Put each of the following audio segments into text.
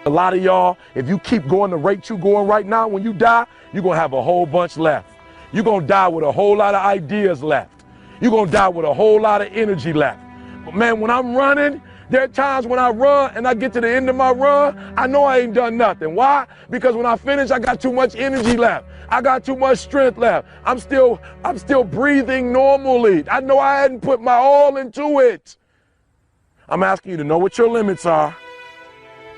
A lot of y'all, if you keep going the rate you're going right now, when you die, you're going to have a whole bunch left. You're going to die with a whole lot of ideas left. You're going to die with a whole lot of energy left. But man, when I'm running, there are times when I run and I get to the end of my run, I know I ain't done nothing. Why? Because when I finish, I got too much energy left. I got too much strength left. I'm still breathing normally. I know I hadn't put my all into it. I'm asking you to know what your limits are.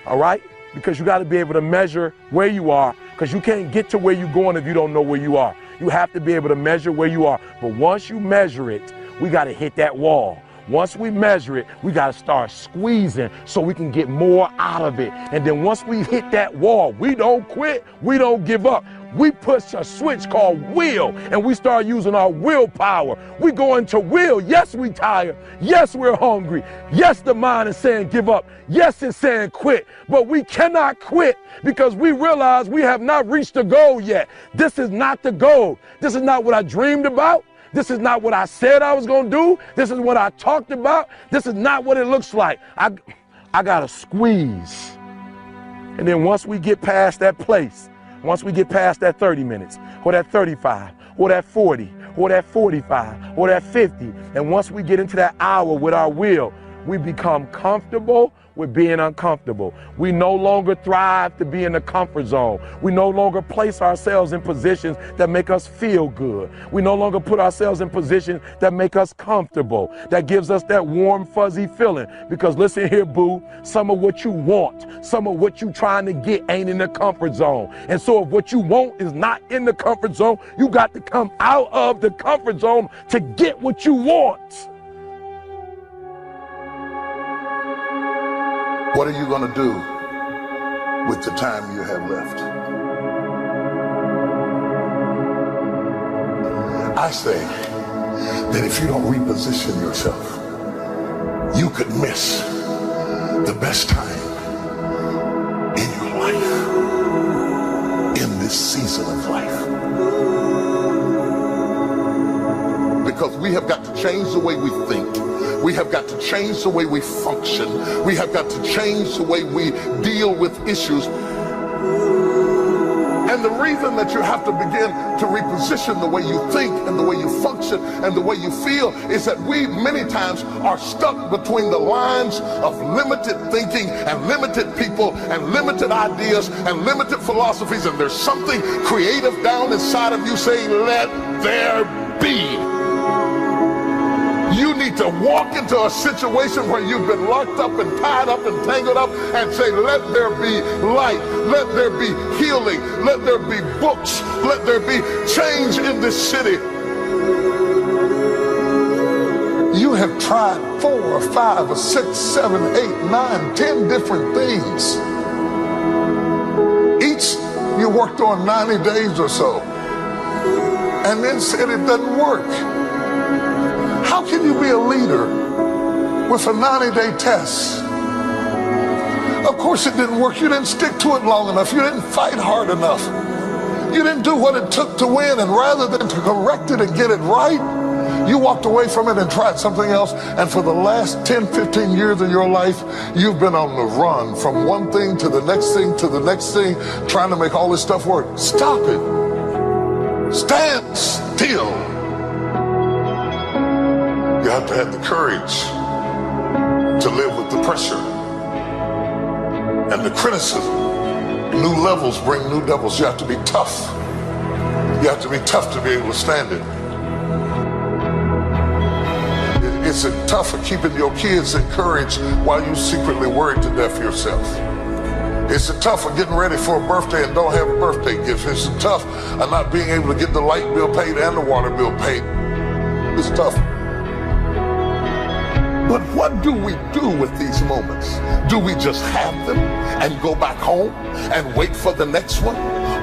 All right? Because you got to be able to measure where you are, because you can't get to where you're going if you don't know where you are. You have to be able to measure where you are. But once you measure it, we got to hit that wall. Once we measure it, we got to start squeezing so we can get more out of it. And then once we hit that wall, we don't quit, we don't give up. We push a switch called will, and we start using our willpower. We go into will. Yes, we tired. Yes, we're hungry. Yes, the mind is saying give up. Yes, it's saying quit. But we cannot quit because we realize we have not reached the goal yet. This is not the goal. This is not what I dreamed about. This is not what I said I was going to do. This is what I talked about. This is not what it looks like. I got to squeeze. And then once we get past that place, once we get past that 30 minutes, or that 35, or that 40, or that 45, or that 50, and once we get into that hour with our will, we become comfortable with being uncomfortable. We no longer thrive to be in the comfort zone. We no longer place ourselves in positions that make us feel good. We no longer put ourselves in positions that make us comfortable, that gives us that warm, fuzzy feeling. Because listen here, boo, some of what you want, some of what you trying to get ain't in the comfort zone. And so if what you want is not in the comfort zone, you got to come out of the comfort zone to get what you want. What are you going to do with the time you have left? I say that if you don't reposition yourself, you could miss the best time in your life, in this season of life. Because we have got to change the way we think. We have got to change the way we function. We have got to change the way we deal with issues. And the reason that you have to begin to reposition the way you think and the way you function and the way you feel is that we many times are stuck between the lines of limited thinking and limited people and limited ideas and limited philosophies. And there's something creative down inside of you saying, let there be. You need to walk into a situation where you've been locked up and tied up and tangled up and say, let there be light, let there be healing, let there be books, let there be change in this city. You have tried 4 or 5 or 6, 7, 8, 9, 10 different things. Each you worked on 90 days or so and then said it doesn't work. How can you be a leader with a 90-day test? Of course it didn't work. You didn't stick to it long enough. You didn't fight hard enough. You didn't do what it took to win. And rather than to correct it and get it right, you walked away from it and tried something else. And for the last 10, 15 years of your life, you've been on the run from one thing to the next thing to the next thing, trying to make all this stuff work. Stop it. Stand still. You have to have the courage to live with the pressure and the criticism. New levels bring new devils. You have to be tough. You have to be tough to be able to stand it. It's tough of keeping your kids encouraged while you secretly worried to death yourself. It's tough of getting ready for a birthday and don't have a birthday gift. It's tough of not being able to get the light bill paid and the water bill paid. It's tough. But what do we do with these moments? Do we just have them and go back home and wait for the next one?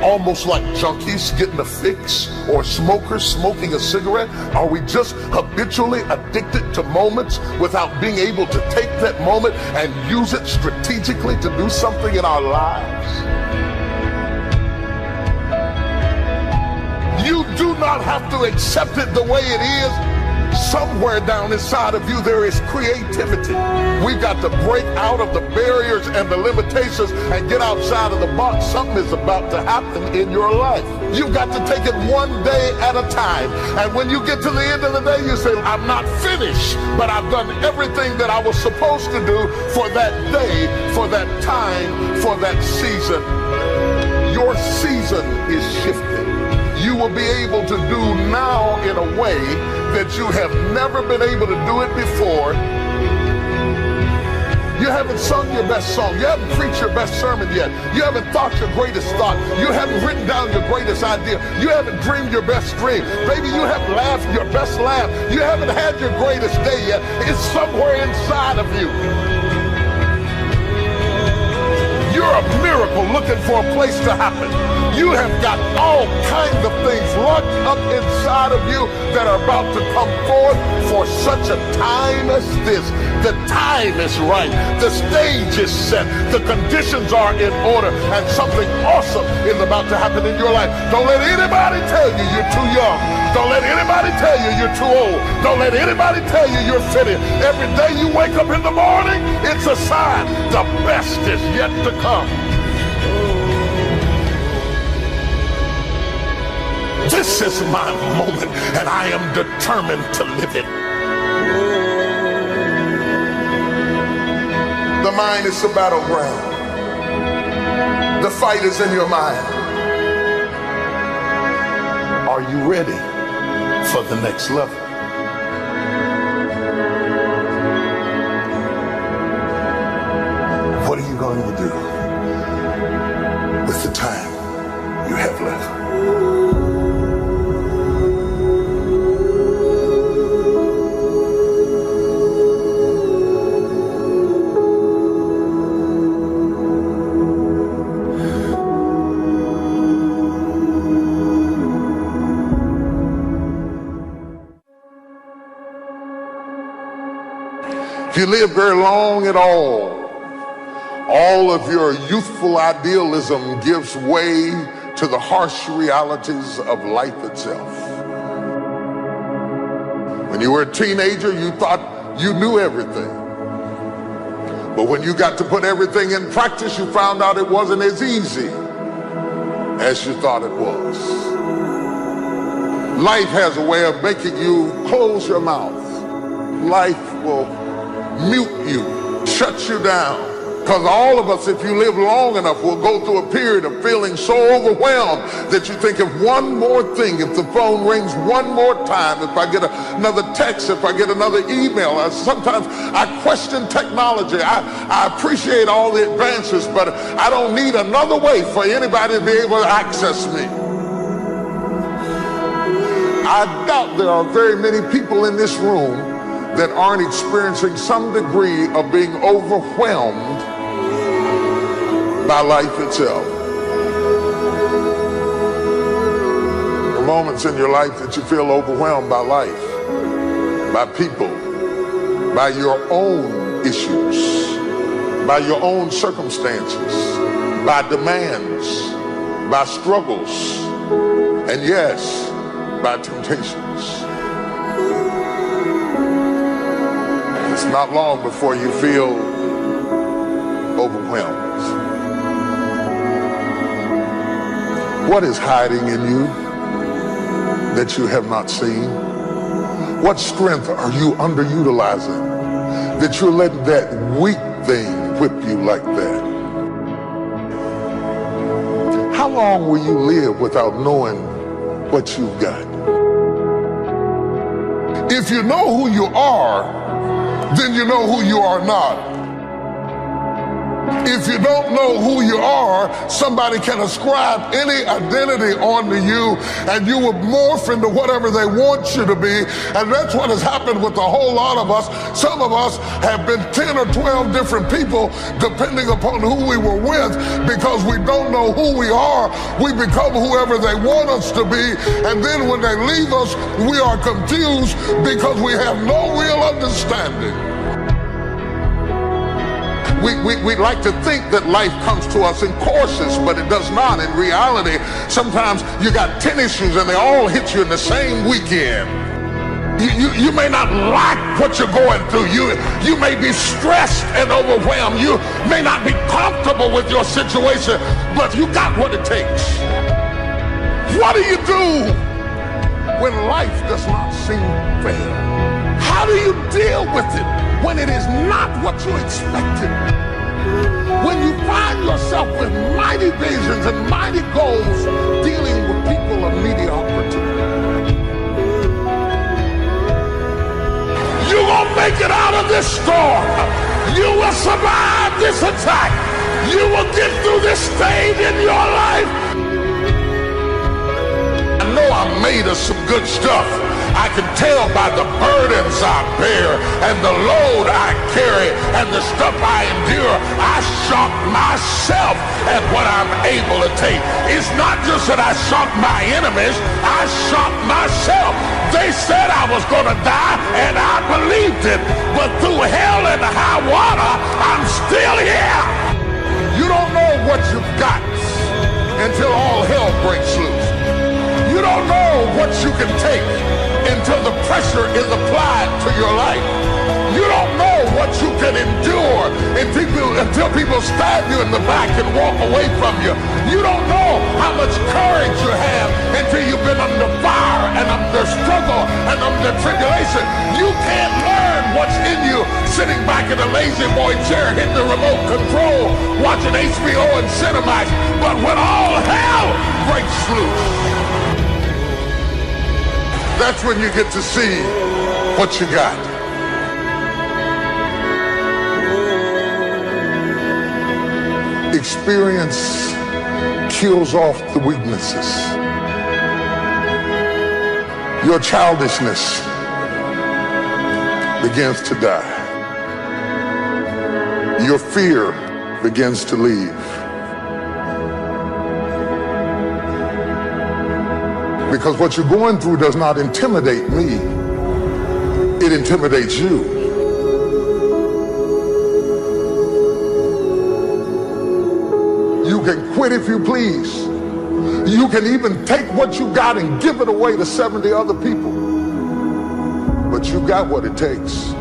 Almost like junkies getting a fix or smokers smoking a cigarette? Are we just habitually addicted to moments without being able to take that moment and use it strategically to do something in our lives? You do not have to accept it the way it is. Somewhere down inside of you there is creativity. We've got to break out of the barriers and the limitations and get outside of the box. Something is about to happen in your life. You've got to take it one day at a time. And when you get to the end of the day, you say, I'm not finished, but I've done everything that I was supposed to do for that day, for that time, for that season. Your season is shifting. You will be able to do now in a way that you have never been able to do it before. You haven't sung your best song. You haven't preached your best sermon yet. You haven't thought your greatest thought. You haven't written down your greatest idea. You haven't dreamed your best dream. Maybe you haven't laughed your best laugh. You haven't had your greatest day yet. It's somewhere inside of you. You're a miracle looking for a place to happen. You have got all kinds of things locked up inside of you that are about to come forth for such a time as this. The time is right. The stage is set. The conditions are in order. And something awesome is about to happen in your life. Don't let anybody tell you you're too young. Don't let anybody tell you you're too old. Don't let anybody tell you you're fitted. Every day you wake up in the morning, it's a sign the best is yet to come. This is my moment, and I am determined to live it. The mind is the battleground. The fight is in your mind. Are you ready for the next level? What are you going to do with the time you have left? If you live very long at all of your youthful idealism gives way to the harsh realities of life itself. When you were a teenager, you thought you knew everything. But when you got to put everything in practice, you found out it wasn't as easy as you thought it was. Life has a way of making you close your mouth. Life will mute you, shut you down. Because all of us, if you live long enough, will go through a period of feeling so overwhelmed that you think of one more thing. If the phone rings one more time, if I get another text, if I get another email, sometimes I question technology. I appreciate all the advances, but I don't need another way for anybody to be able to access me. I doubt there are very many people in this room that aren't experiencing some degree of being overwhelmed by life itself. There are moments in your life that you feel overwhelmed by life, by people, by your own issues, by your own circumstances, by demands, by struggles, and yes, by temptations. It's not long before you feel overwhelmed. What is hiding in you that you have not seen? What strength are you underutilizing that you're letting that weak thing whip you like that? How long will you live without knowing what you've got? If you know who you are, then you know who you are not. If you don't know who you are, somebody can ascribe any identity onto you and you will morph into whatever they want you to be. And that's what has happened with a whole lot of us. Some of us have been 10 or 12 different people depending upon who we were with, because we don't know who we are. We become whoever they want us to be. And then when they leave us, we are confused because we have no real understanding. We like to think that life comes to us in courses, but it does not. In reality, sometimes you got 10 issues and they all hit you in the same weekend. You may not like what you're going through. You may be stressed and overwhelmed. You may not be comfortable with your situation, but you got what it takes. What do you do when life does not seem fair? How do you deal with it when it is not what you expected? When you find yourself with mighty visions and mighty goals dealing with people of mediocrity. You're gonna make it out of this storm. You will survive this attack. You will get through this stage in your life. I know I'm made of some good stuff. I can tell by the burdens I bear and the load I carry and the stuff I endure. I shock myself at what I'm able to take. It's not just that I shock my enemies, I shock myself. They said I was going to die and I believed it, but through hell and high water, I'm still here. You don't know what you've got until all hell breaks loose. You don't know what you can take until the pressure is applied to your life. You don't know what you can endure until people stab you in the back and walk away from you. You don't know how much courage you have until you've been under fire and under struggle and under tribulation. You can't learn what's in you sitting back in a lazy boy chair hitting the remote control watching HBO and Cinemax. But when all hell breaks loose, that's when you get to see what you got. Experience kills off the weaknesses. Your childishness begins to die. Your fear begins to leave. Because what you're going through does not intimidate me. It intimidates you. You can quit if you please. You can even take what you got and give it away to 70 other people. But you got what it takes.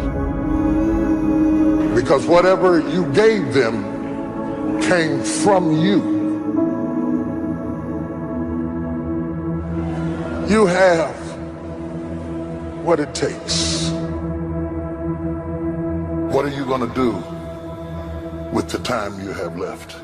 Because whatever you gave them came from you. You have what it takes. What are you going to do with the time you have left?